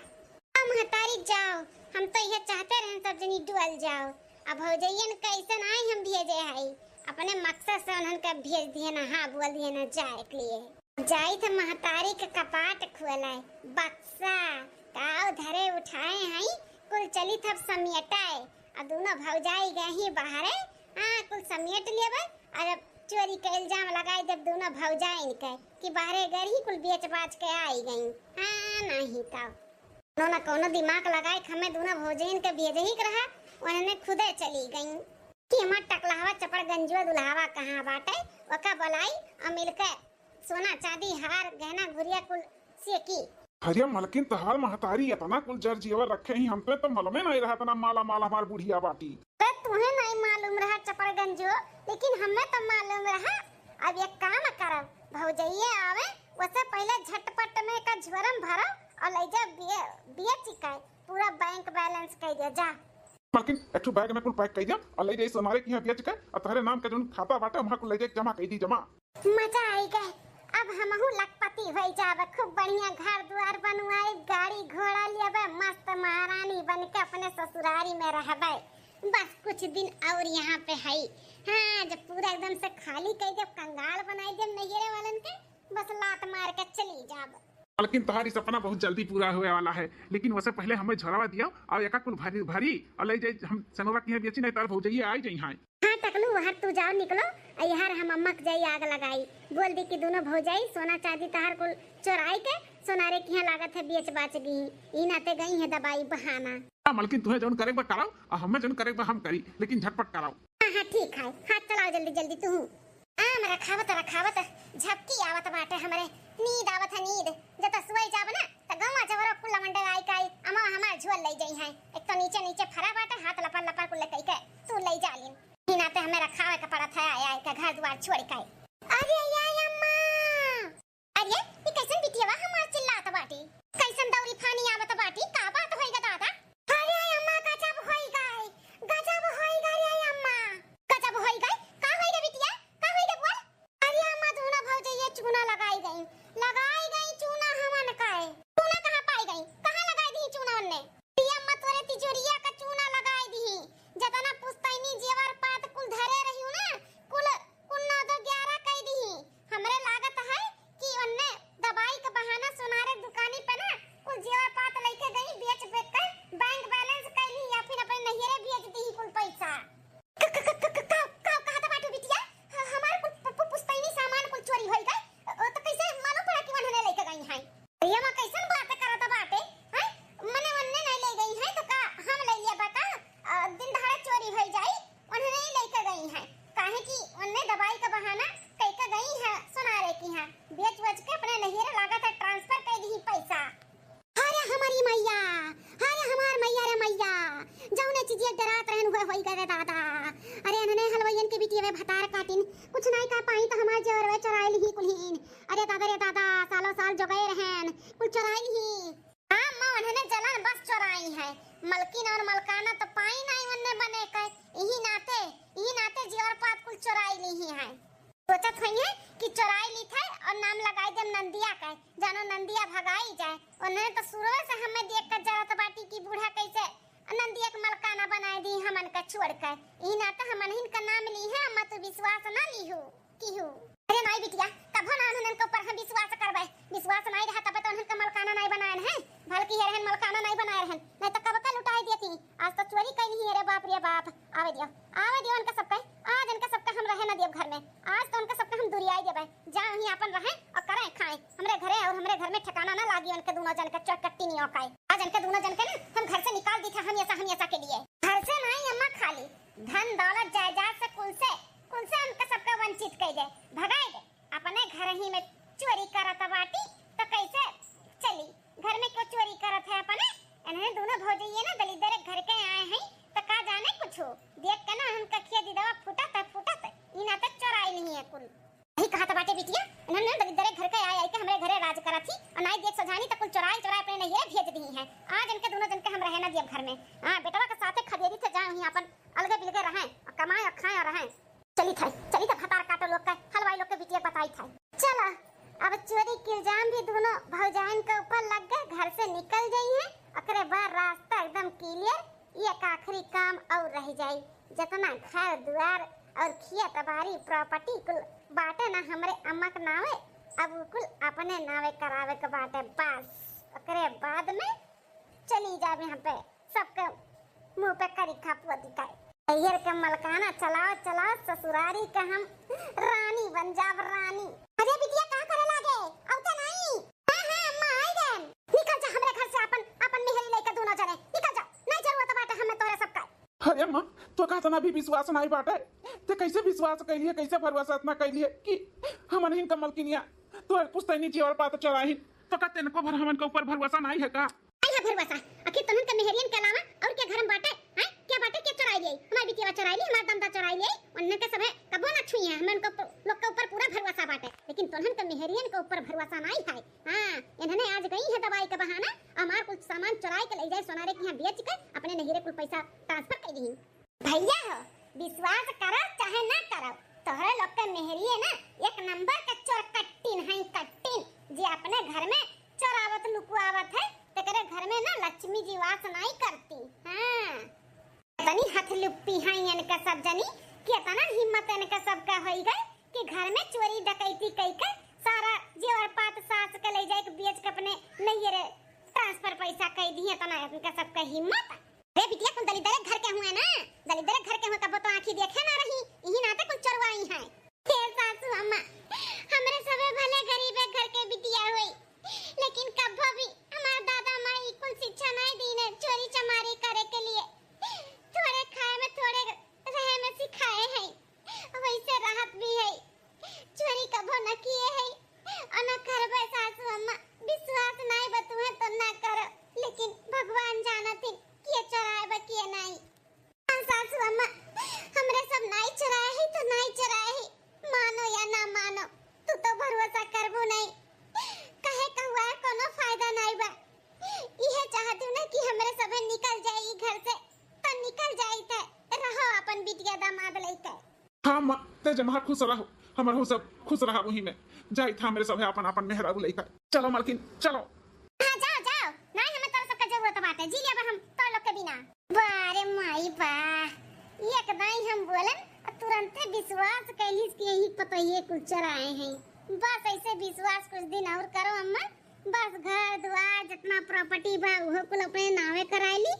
अब महतारी जाओ, हम तो यह चाहते रहे सब जनी डुअल जाओ। अब हो जाइए कैसे आई हम भेजे है, अपने मकसद से उन्हन के भेज दिए ना, हाँ बोल दिए ना जाए के लिए। जाई थे महतारी के कपाट खुलाए, बक्सा काव धरे उठाए हैं, कुल चली थब समेटाए। अब दोनों भौजाई गए ही बाहर, हाँ कुल समेट लेबे और अब चोरी के इल्जाम लगाई जब दोनों भौजाई के कि बाहरे गए ही कुल बेच बाच के आई गई। हाँ नहीं तब उन्होंने कोनो दिमाग लगाए हमें दोनों भौजाइन के भेजे ही रहा, उन्होंने खुदे चली गई कि हमार टकलावा चपड़ गंजुआ दुल्हावा कहाँ बाटे, वका बुलाई और मिलकर सोना चांदी हार गहना गुड़िया कुल से की। अरे मलकिन तहार महतारी इतना कुल जर जीवर रखे ही, हमपे तो मालूम नहीं रहा तना माला माला हमार बुढ़िया बाटी। तो तुम्हें नहीं मालूम रहा चपड़ गंजो, लेकिन हमें तो मालूम रहा। अब एक काम करब, भौजैया आवे उससे पहले झटपट में का झवरम भरो और ले जा बिया चिकाए, पूरा बैंक बैलेंस कर दे जा। मलकिन एक बैग में कुल पैक कर दिया और ले जाई हमारे की बेच के और तहरे नाम के जोन खाता बाटे वहां कुल ले जाके जमा कर दी जमा। मजा आई गए, अब हमहू लखपति होई जाबे, खूब बढ़िया घर द्वार बनवाए, गाड़ी घोड़ा लेबे, मस्त महारानी बन के अपने ससुरारी में रहबे। बस कुछ दिन और यहाँ पे है। हाँ जब पूरा एकदम से खाली कर जब कंगाल बनाई जब नैयरे वालन के, बस लात मार के चली जाब। लेकिन तुम्हारी सपना बहुत जल्दी पूरा होने वाला है, लेकिन वैसे पहले हमें झोरावा दिया और एका कुल भारी भारी और ले जाए हम सनोरा की बेची नहीं तार भौजाई आई जाई। हाँ टकलू वहां तू जाओ निकलो, यार हम अम्मा के जाई आग लगाई, बोल दी कि दोनों भौजाई सोना चांदी तहार कुल चोराई के सोनारे की यहाँ लागत है बेच बाच गई, ई नाते गई है दवाई बहाना। हाँ मलकिन तुम्हें जोन करे बा कराओ और हमें जोन करे बा हम करी, लेकिन झटपट कराओ। हाँ ठीक है, हाथ चलाओ जल्दी जल्दी तू। मेरा रखावत झपकी आवत बाटे, हमरे नींद आवत है नींद, जब सोई जाब ना त गवा जवरो कुल मंडे आई काई अम्मा हमार झोल ले जाई है। एक तो नीचे नीचे फरा बाटे, हाथ लपड़ लपड़ कुल कई के तू ले जा लिन, ई नाते हमें रखावे का पड़त है आय के घर द्वार छोड़ के। अरे याय अम्मा, अरे ई कैसन बिटियावा हमार चिल्लात बाटी, कैसन दौरी फानी आवत बाटी, का बात होई ग दादा? अरे अम्मा गजब होई गई, गजब होई गई रे अम्मा, गजब होई गई। का होई रे बिटिया, का होई रे बोल? अरे अम्मा दोनों भौजाई चूना लगाई गई चूना, हमन काए चूना कहां पाई गई, कहां लगाई दी चूना उनने? पिया अम्मा तोरे तिजोरिया का चूना लगाई दी, जतना पुस्तैनी जेवर पात कुल धरे रही ना कुल 9-11 कई दी। हमरे लागत है कि उनने दवाई के बहाना सोनारे दुकानी पे ना कुल जेवर पात लेके गई, बेच बेच कर बैंक बैलेंस कैली या फिर अपने नहिरे भेज दी कुल पैसा। कहा बाटू बिटिया हमार कुल पुस्तैनी सामान कुल चोरी होई गई, तो कैसे मालूम पड़ा कि उन्होंने लेके गई हैं? ये मां कैसन बात करत बाटे हैं, मने उन्ने नहीं ले गई हैं तो का हम ले लिया बता, दिन दहाड़े चोरी हो जाई, उन्होंने ही लेके गई हैं, काहे कि उन्ने दवाई का बहाना कई के गई है सोनारे की हैं, बेच बेच के अपने नहिरे लागत है ट्रांसफर कर दी पैसा। अरे हमारी मैया, अरे हमार मैया रे मैया, जौने चीज़ डरात रहन हुए होई गए दादा। अरे इन्होंने हलवाईयन के बिटिया में भतार काटिन, कुछ नहीं कर पाई तो हमार जोरवे चुराइल ही कुलहीन। अरे दादा सालों साल जगए रहन कुल चुराइल ही। हां मां उन्होंने जलन बस चुराई है, मलकिन और मलकाना तो पाई नहीं उन्ने बने के, यही नाते जीवर पात कुल चुराइल ही है। सोचत हई है कि चुराई ली थे और नाम लगाई दे नंदिया का, जानो नंदिया भगाई जाए। उन्होंने तो शुरू से हमें देख कर जरत बाटी की बूढ़ा कैसे नंदिया के मलकाना बनाए दी हमन का छोड़ कर, यही नाते हमन हिन का नाम ली है, अम्मा तो विश्वास ना लीहू कीहू। अरे नहीं बिटिया कभो ना उन्हन के ऊपर हम विश्वास करबै। विश्वास नहीं रहा तब तो उन्हन के मलकाना नहीं बनाए हैं। भलकी है रहन मलकाना नहीं बनाए रहन, नहीं तो कब का लुटाई देती। आज तो चोरी कैली ही रे बाप रे बाप। आवे दियो उनका सबका, आज इनका सबका हम रहे ना देव घर में। आज तो उनका सबका हम दुरियाई देबै। जाओ ही अपन रहे और करें खाएं। हमरे घरे और हमरे घर में ठिकाना ना लागी उनके दोनों जन के चटकट्टी नहीं औकाई। आज इनके दोनों जन के ना हम घर से निकाल दी था हमेशा के लिए। घर से नहीं अम्मा, खाली धन दौलत जायदाद से कुल से उनका सबका वंचित कर दे, भगाए दे। अपने घर ही में चोरी करत बाटी तो कैसे चली। घर में क्यों चोरी करत है अपने। इन्हें दोनों भौजाइये ना दलिदर घर के आए हैं तो का जाने कुछ हो। देख के ना उनका खिया दीदवा फुटत इना तक चोराई नहीं है कुल। यही कहा था बाटे बिटिया, इन्होंने दलिदर घर के आए के हमरे घरे राज करा थी और नहीं देख सजानी तो कुल चोराई अपने नैहरे भेज दी है। आज इनके दोनों जन के हम रहे ना देव घर में। हां बेटवा के साथे खदेरी थे जाओ ही अपन अलगे बिलगे रहें और कमाए और खाएं और रहें। चली था भतार काटो लोग का हलवाई लोग के बिटिया बताई था। चला अब चोरी के इल्जाम भी दोनों भौजाइन के ऊपर लग गए। घर से निकल गई है, अकरे बाद रास्ता एकदम क्लियर। एक आखिरी काम और रह जाई, जितना घर द्वार और खेत बाड़ी प्रॉपर्टी कुल बाटे ना हमरे अम्मा के नावे, अब कुल अपने नावे करावे के बाटे बस। अकरे बाद में चली जावे यहाँ पे सबके मुंह पे करी खापुआ दिखाए। अयर के मलकाना चलाओ ससुरारी का हम रानी बन जाब रानी। अरे बिटिया कहां करे लागे अब तो नहीं। हां अम्मा आई गए। निकल जा हमरे घर से अपन मेहरी लेके दोनों जने निकल जा। नहीं जरूरत बाटे हमें तोरे सबका। अरे मां तो का तना भी विश्वास नहीं बाटे ते कैसे विश्वास कैलिए, कैसे भरोसा इतना कैलिए कि हमन हिन कमल किनिया तो कुछ तनी जीवन पात चलाही तो का तेनको भर हमन के ऊपर भरोसा नहीं है का। आई है भरोसा। आखिर तुमन के मेहरियन के अलावा और क्या घर में बाटे हैं। क्या बाटे क्या चुराई ली हमारी बिटिया चुराई ली, हमारा दमदा चुराई ली। उन्हें के सब कबो ना छुई है। हमें उनको लोग के ऊपर पूरा भरोसा बाटे, लेकिन तुमन के मेहरियन के ऊपर भरोसा नहीं है। हां इन्होंने आज गई है दवाई का बहाना हमार कुछ सामान चुराई के ले जाए सोनारे के यहां बेच के अपने नहीरे कुल पैसा ट्रांसफर कर दी। भैया हो विश्वास करो चाहे ना करो, तोहरे लोग के मेहरिये ना एक नंबर के चोर कट्टिन है। कट्टिन जे अपने घर में चोरावत लुकुआवत है तेरे घर में ना लक्ष्मी जी वास नहीं करती। हां तनी हाथ लुप्पी है इनका सब जनी कि इतना हिम्मत इनका सब का होई गए कि घर में चोरी डकैती कई के सारा जेवर पात सास के ले जाए के बेच के अपने नैहरे ट्रांसफर पैसा कई दी। इतना इनका सब का हिम्मत। रे बिटिया कुल दलिदर घर के हुए ना, दलिदर घर के हुए तब तो आंखी देखे ना रही। यही नाते कुल चोरवाई है। हे सासू अम्मा हमरे सबे भले गरीब घर के बिटिया होई, लेकिन कभी भी हमारे दादा माई कुल शिक्षा नहीं दी ने चोरी चमारी करे के लिए। थोड़े खाए में थोड़े रहे में सिखाए हैं, वैसे राहत भी है। चोरी कभो न किए है और न करबे सासू अम्मा। विश्वास नहीं बतुए तो ना करो, लेकिन भगवान जानती कि चोराए बा किए नहीं। हां सासू अम्मा हमरे सब नहीं चोराए है तो नहीं चोराए है, मानो या ना मानो तू तो भरोसा करबो नहीं। कहे कहवा कोनो फायदा नहीं बा। इहे चाहती ना कि हमरे सबे निकल जाई घर से तो निकल जाई थे रहो अपन बिटिया दामाद लेके। हां मां ते जमा खुश रहो, हमर हो सब खुश रहा वही में जाई था मेरे सब है अपन मेहराबू लेकर। चलो मालकिन चलो। हां जाओ नहीं हमें तोर सबका जरूरत बाटे जी लेबा हम तोर लोग के बिना। बारे माई बा एक दाई हम बोलन तुरंत विश्वास कैलिस कि यही पता ये कुल चराए हैं। बस ऐसे विश्वास कुछ दिन और करो अम्मा, बस घर द्वार जितना प्रॉपर्टी बा वो कुल अपने नावे कराईली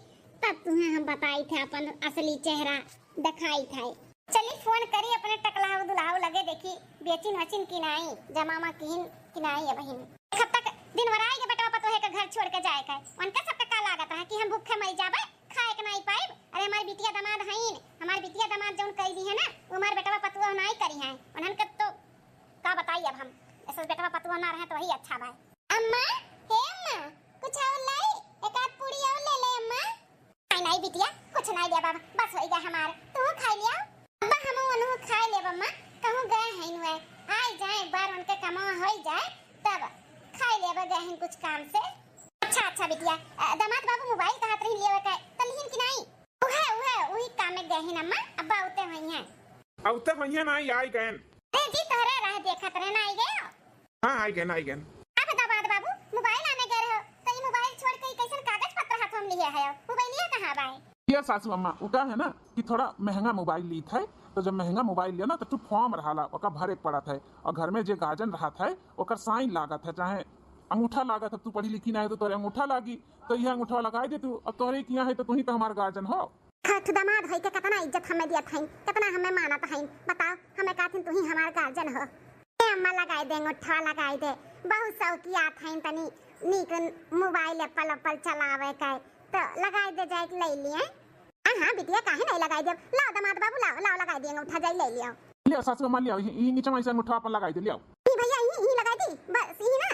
तब तुम्हें हम बताई थे अपन असली चेहरा दिखाई थे। चली फोन करी अपने टकलाव दुलाव लगे देखी बेचिन वचिन की नहीं जमामा की नहीं है बहिन। एक हफ्ता दिन वराई के बेटा पतो है के घर छोड़ के जाए का उनका सबका का लागत है कि हम भूखे मर जाबे खाए के नहीं पाए। अरे हमारी बिटिया दामाद हईन, हमारी बिटिया दामाद जोन कई दी है ना वो हमारे बेटा पतुआ नहीं करी है। उन्हन के तो का बताई अब हम ऐसा बेटा पतुआ ना रहे तो वही अच्छा बा। अम्मा हे अम्मा कुछ और लाई एक आध पूरी और ले ले अम्मा। नहीं बिटिया कुछ नहीं ले बाबा बस हो गया हमारे तू खा लिया। अब्बा हम उन्हों खा ले अम्मा कहूं गए हैं नुए आई जाए बार उनके कमा हो जाए तब खा ले गए हैं कुछ काम से। अच्छा बिटिया दामाद बाबू मोबाइल कहां रही लेवे का तलहीन की नहीं वही काम में गए हैं अम्मा। अब्बा उते वही हैं औते वही ना आई गए। ए जी तोहरे राह देखत रहे ना आई गए। हां आई गए। अब दामाद बाबू मोबाइल आने गए हो तो ये मोबाइल छोड़ के कैसन कागज पत्र हाथ में लिए है मोबाइल ये कहां बा ये सासू अम्मा वो क्या है ना कि थोड़ा महंगा मोबाइल ली था, तो जब महंगा मोबाइल लिया ना तो तू फॉर्म रहा ओका भरे पड़ा था, और घर में जो गार्जन रहा था ओकर साइन लागत है, चाहे अंगूठा लागत है। तू पढ़ी लिखी ना है तो तोरे अंगूठा लागी, तो यह अंगूठा लगा दे तू। अब तोरे किया है तो तू ही तो हमारा गार्जन हो। दामाद है के कितना इज्जत हमें दिया था, कितना हमें मानत है, बताओ हमें कहती तू ही हमारा गार्जन हो। अम्मा लगाई दे, अंगूठा लगाई दे, बहुत शौकिया था तनी नीक मोबाइल एप्पल चलावे का, तो लगाई दे जाए ले लिए। हां बिटिया काहे नहीं लगाई दे, लाओ दामाद बाबू लाओ लाओ लगाई दे, अंगूठा जाई ले लियो। लियो सासू अम्मा लियो, ई नीचे में ऐसे अंगूठा अपन लगाई दे लियो। ई भैया ई लगाई दी बस ई ना।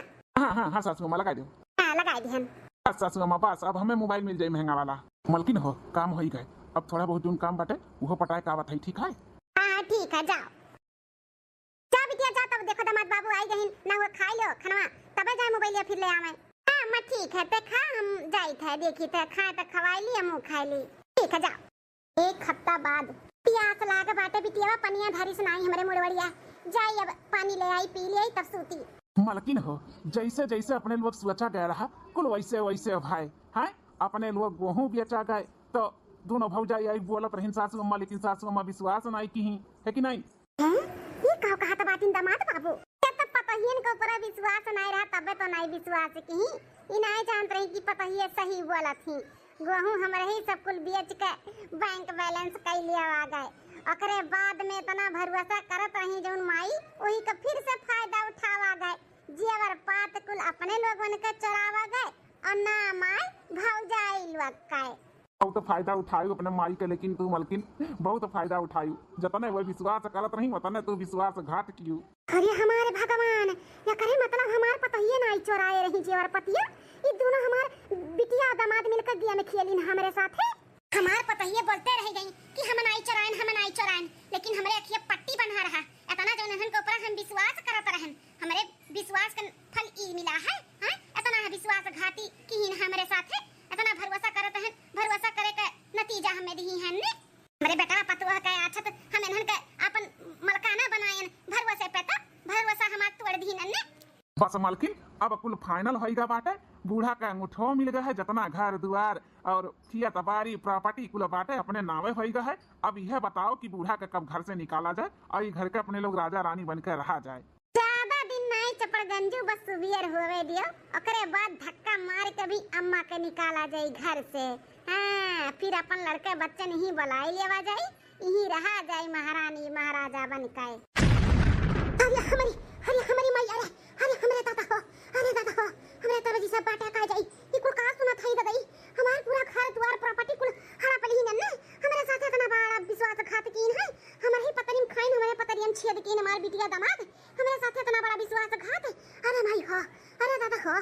हां सासू अम्मा लगाई दे। हां लगाई दी हम। बस सासू अम्मा बस, अब हमें मोबाइल मिल जाए महंगा वाला। मलकिन हो काम हो ही गए, अब थोड़ा बहुत जोन काम बाटे वो पटाए का बात है, ठीक है? हां ठीक है, जाओ जा बिटिया जा, तब देखो दामाद बाबू आई गहिन ना, वो खाई लो खाना तबे जाए मोबाइल फिर ले आवे। हां मैं ठीक है, ते खा हम जाई थे देखी ते खाए ते खवाई ली हम खाई ली, ठीक है जाओ। एक हफ्ता बाद प्यास लागे बाटे बिटिया, पनिया धरी सुनाई हमरे मुड़वड़िया, जाई अब पानी ले आई पी ले तब सूती। मलकिन हो जैसे जैसे अपने लोग सोचा गया रहा कुल वैसे वैसे भाई हैं, अपने लोग गेहूं बेचा गए तो दोनों भौजाई आई बोलत रहिन सासू अम्मा, लेकिन सासू अम्मा विश्वास नहीं की है कि नहीं? ये कहा था बातिन दामाद बाबू, ये तो पता ही इनके ऊपर विश्वास नहीं रहा, तबे तो नहीं विश्वास की ई नहीं जानत रही कि पता ही सही बोला थी। गेहूं हमरे ही सब कुल बेच के बैंक बैलेंस कर लिया आ गए, ओकरे बाद में इतना भरोसा करत रही जौन माई वही का फिर से फायदा उठावा गए, जेवर पात कुल अपने लोगन के चरावा गए और ना माई भौजाई लोग का। बहुत फायदा उठायू अपने माई के, लेकिन तू मलकिन बहुत फायदा उठायू, जतने वो विश्वास करत रही उतने तू विश्वासघात कियू। अरे हमारे भगवान, या करे मतलब हमार पतहिए नहीं चोराए रही जेवर पतिया, ये दोनों हमार बिटिया दामाद मिलकर दिया में खेलिन हमरे साथे। हमार पतहिए बोलते रह गई कि हम नहीं चोराएन, लेकिन हमरे अखिया पट्टी बना रहा, इतना जो उन्हन के ऊपर हम विश्वास करत रहन, हमरे विश्वास का फल ई मिला है। हां इतना विश्वासघाती की हमरे साथे, इतना भरोसा करत रहन, भरोसा करे के नतीजा हमें दी है ने। हमरे बेटा पतवा के आछत हम इन्हन के अपन मलकाना बनायन, भरोसे पे तो भरोसा हमार तोड़ दी ने। बस मलकिन अब कुल फाइनल होइगा बाटे, बूढ़ा का अंगूठो मिल गया है, जितना घर दुआर और खेत बाड़ी प्रॉपर्टी कुल बाटे अपने नावे होइगा है। अब यह बताओ कि बूढ़ा के कब घर से निकाला जाए और ये घर के अपने लोग राजा रानी बनकर रहा जाए। ज्यादा दिन नहीं चपड़गंजू, बस सुबियर होवे दियो, ओकरे बाद धक्का मार के भी अम्मा के निकाला जाए घर से। हां फिर अपन लड़के बच्चे नहीं बुलाई लेवा जाए, यही रहा जाए महारानी महाराजा बनके। अरे हमारी माई, अरे हमरे दादा हो, हमरे तरह जैसा बाटा का जाई, ई कुल का सुना थाई दादाई, हमार पूरा घर द्वार प्रॉपर्टी कुल हड़ा पली न हमरे साथे इतना बड़ा विश्वासघात कीन है, हमर ही पतरीम खाइन, हमरे पतरीम छेद कीन, हमार बिटिया दामाद हमरे साथे इतना बड़ा विश्वासघात। अरे माई हो, अरे दादा हो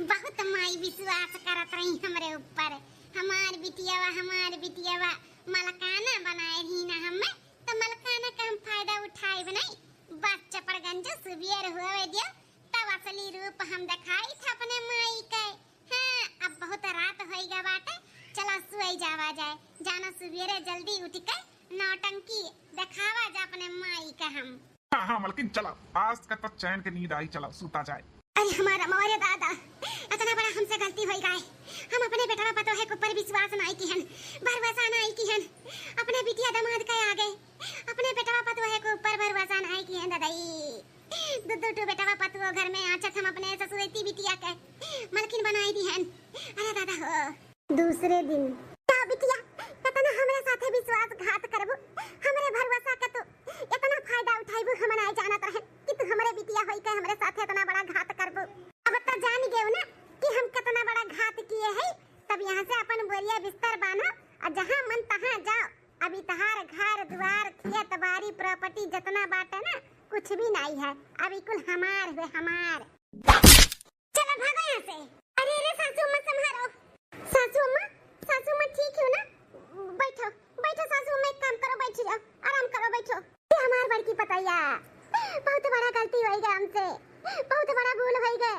बहुत माई विश्वास करत रही हमरे ऊपर, हमार बिटियावा मलकाना बनाए ही ना हमें, तो मलकाना का हम फायदा उठाए बनाई। बस चपड़गंज सुबियर हुए दियो तब असली रूप हम दिखाई था अपने माई के। हां अब बहुत रात होइगा बाटे, चलो सोई जावा जाए, जाना सुबियर जल्दी उठ के नौटंकी दिखावा जा अपने माई का हम। हाँ मलकिन चलो, आज का तो चैन के नींद आई, चलो सूता जाए। अरे हमारा मोरे दादा, इतना बड़ा हमसे गलती हो गई, हम अपने बेटा पतो है के ऊपर विश्वास नहीं किहन, भरोसा नहीं किहन, अपने बिटिया दामाद के आगे अपने बेटा पतो है के ऊपर भरोसा नहीं किहन दादाई। दो बेटा पतो घर में आचत हम अपने ससुरती बिटिया के मलकिन बनाई दी हन। अरे दादा हो दूसरे दिन का बिटिया इतना हमरे साथे विश्वासघात करबो, हमरे भरोसा के तो इतना फायदा उठाइबो, हम नहीं जानत रहे कि तू हमरे बिटिया होई के हमरे साथे इतना बड़ा घात करबो। अब त जान गेउ ना कि हम कितना बड़ा घात किए हैं, तब यहाँ से अपन बोरिया बिस्तर बांधो और जहाँ मन तहाँ जाओ। अभी तहार घर द्वार खेत बाड़ी प्रॉपर्टी जितना बाटे ना कुछ भी नहीं है, अभी कुल हमार है हमार। चलो भागो यहाँ से। अरे रे सासू अम्मा संभालो, सासू अम्मा ठीक हो ना? बैठो सासू अम्मा, एक काम करो, बैठ जाओ, आराम करो, बैठो। ये हमार बड़की पतैया, बहुत बड़ा गलती हो गई हमसे, बहुत बड़ा भूल हो गई,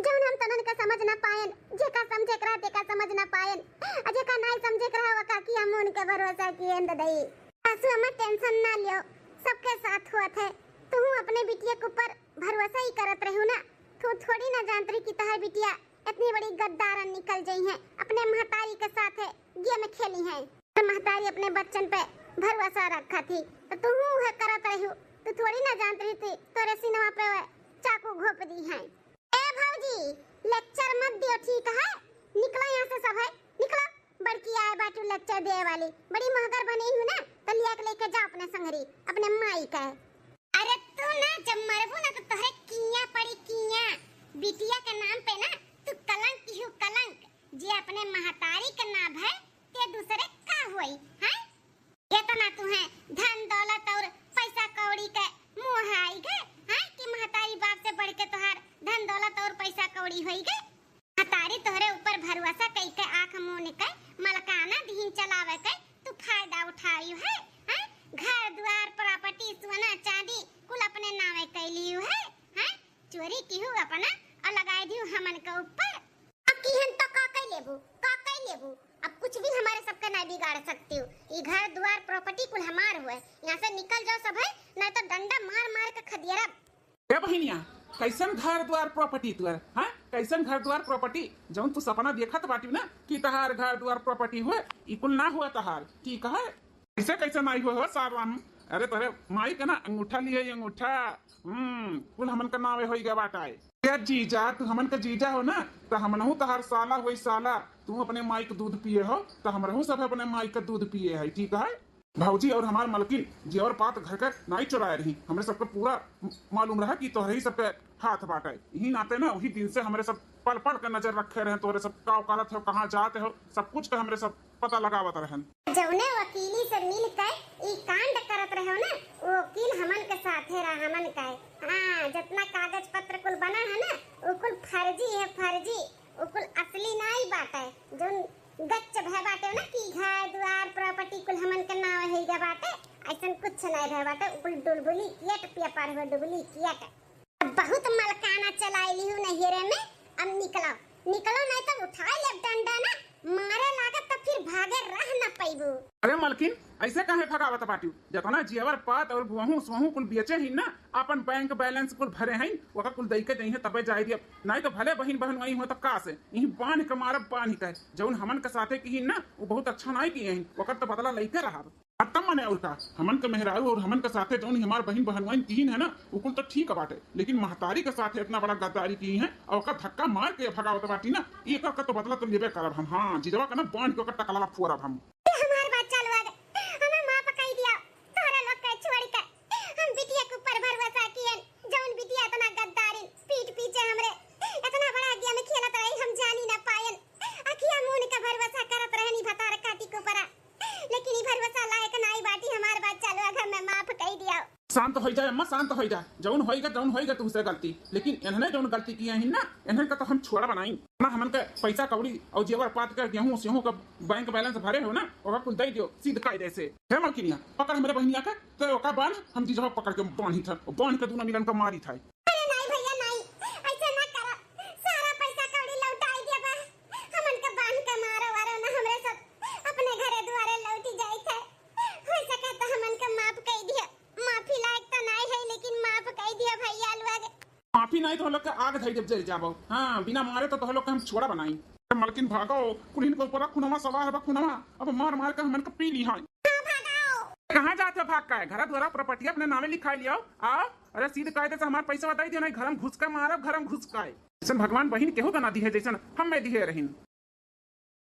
जौन हम तनन का समझ ना पाएन, जेका समझे करा तेका समझ ना पाएन, जेका नहीं समझे करा वका की हम उनके भरोसा किए ददई। सासू अम्मा टेंशन ना लियो, सबके साथ होत है, तू अपने बिटिया के ऊपर भरोसा ही करत रहू ना, तू थोड़ी ना जानत रही कि तहार बिटिया इतनी बड़ी गद्दारन निकल गई हैं, अपने महतारी के साथ गेम खेली हैं। तो महतारी अपने बच्चन पे भरोसा रखा थी, तो तू है करत रही, तू थोड़ी ना जानती रही थी तोरे सिनेमा पे चाकू घोप दी है। ए भौजी लेक्चर मत दियो, ठीक है? निकलो यहाँ से सब है, निकलो। बड़की आए बाटू लेक्चर दे वाली, बड़ी महगर बनी हूँ ना, तो लिया के लेके जा अपने संगरी, अपने माई का। अरे तू ना जब मरबू ना तो तोहरे किया पड़ी किया, बिटिया के नाम पे ना तू कलंक की हूँ कलंक, जे अपने महतारी का नाम है ते दूसरे का हुई है। ये तो ना तू है धन दौलत और पैसा कौड़ी के मुँह आई गए हैं कि महतारी बाप से बढ़ के तोहार धन दौलत और पैसा कौड़ी होई गए। महतारी तोहरे ऊपर भरोसा कई के आँख मुँह के मलकाना दीन चलावे के तू फायदा उठाई है, हैं? घर द्वार प्रॉपर्टी सोना चांदी कुल अपने नामे कैली है, हैं? चोरी की हूँ अपना और लगाई दी हमन के ऊपर। अब किहन तो का कई लेबू, का कई लेबू, अब कुछ भी हमारे सबका नहीं बिगाड़ सकती हो। ये घर द्वार प्रॉपर्टी कुल हमार हुए, यहाँ से निकल जाओ सब है, नहीं तो डंडा मार मार के खदियरा। ए बहिनिया कैसन घर द्वार प्रॉपर्टी तुअर, हाँ कैसन घर द्वार प्रॉपर्टी जौन तू सपना देखत बाटी ना कि तहार घर द्वार प्रॉपर्टी हुए, ई कुल ना हुआ तहार, ठीक है? कैसे कैसे नहीं हुआ हो सारवान? अरे तोरे माई का ना अंगूठा लिए अंगूठा, कुल हमन का नावे होई गया बाटाए। क्या जीजा तू हमन का जीजा हो ना, तो हमनहु तहार साला होई साला, तू अपने माई का दूध पिए हो तो हमरहु सब अपने माई का दूध पिए है, ठीक है? भौजी और हमार मलकिन जेवर पात घर का नहीं चुराए रही, हमरे सबको पूरा मालूम रहा कि तोहरे ही सब पे हाथ बाटे। यही नाते ना वही दिन से हमरे सब पल पल का नजर रखे रहे, तोहरे सब का औकालत हो, कहाँ जाते हो, सब कुछ का हमरे सब पता लगावत रहन। जौने वकीली से मिल के ई कांड करत रहो ना, वो वकील हमन के साथे रहा हमन का। हां जितना कागज पत्र कुल बना है ना वो कुल फर्जी है, फर्जी, वो कुल असली नहीं बाटे। जोन गच्च भय बाटे ना कि घर द्वार प्रॉपर्टी कुल हमन के नाम है जा बाटे, ऐसन कुछ नहीं भय बाटे, कुल डुलबुली कियट पिया पार हो डुबली कियट। अब बहुत मलकाना चलाईली हूं नहिरे में, अब निकलो निकलो नहीं तो उठा ले डंडा ना, मारे लागत तो फिर भागे रह न पाइबू। अरे मलकिन ऐसे काहे भगावत बाटी, जतना जेवर पात और बुहू सुहू कुल बेचे ही ना, अपन बैंक बैलेंस कुल भरे हैं, ओका कुल दई के दई है तबे जाई दिया, नहीं तो भले बहिन बहन वही हो तो का से यही बांध के मारब बांध के, जौन हमन के साथे की ना वो बहुत अच्छा नहीं किए हैं, ओकर तो बदला लइके रहा खत्म मने। और का हमन के मेहरारू और हमन के साथे जौन हमार बहिन बहनवाइन की है ना वो कुल तो ठीक बाटे, लेकिन महतारी के साथे इतना बड़ा गद्दारी की है और ओकर धक्का मार के भगावत बाटी ना, एकर का तो बदला तो लेबे करब हम। हां जिजवा का ना बांध के ओकर टकला फोरब हम। हमार बात चलवा दे, हमें मां पकाई दिया तोरा लोग के छोड़ के, हम बिटिया के ऊपर भरोसा कियन, जौन बिटिया इतना गद्दारी पीठ पीछे हमरे इतना बड़ा गेम में खेलत रही, हम जानी ना पायन, अखिया मुंह के भरोसा करत रहनी भतार काटी के ऊपर, लेकिन ई भरोसा लायक नहीं बाटी। हमार बात चलवा घर में माफ कई दिया। शांत हो जाए अम्मा, शांत हो जा, जौन होएगा तुमसे गलती, लेकिन इन्होंने जौन गलती किया है ना इन्हें का तो हम छोड़ा बनाई ना, हमन के पैसा कौड़ी और जेवर पात के गेहूं सेहूं का बैंक बैलेंस भरे हो ना, ओका कुल दई दियो सीध कायदे से। हे मलकिनिया पकड़ हमरे बहनिया के, तो ओका बांध, हम जीजवा पकड़ के बांधी था, बांध के दोनों मिलन का मारी था। अरे नहीं भैया नहीं, ऐसे ना करो, सारा पैसा कौड़ी लौटाई दे बा, हमन के बांध के मारो वारो ना, हमरे सब अपने घरे दुआरे लौटी जाई थे, हो सके तो हमन के माफ कई दिया। माफी लायक तो नहीं है लेकिन माफ कई दिया भैया लोग। माफी नहीं तो हम लोग के आग धई जब जल जाबो, हां बिना मारे तो हम लोग के हम छोड़ा बनाई। मलकिन भागो, कुलीन को ऊपर खुनवा सवार बा खुनवा, अब मार मार के हमन के पी ली हां। कहां जाते भाग का है, घर द्वारा प्रॉपर्टी अपने नामे लिखा लियो आ, अरे सीधे कायदे से हमार पैसा बताई दे, नहीं घर में घुस के मारब, घर में घुस के। जैसे भगवान बहिन केहू का ना दी है, जैसे हम में दी है रहीन।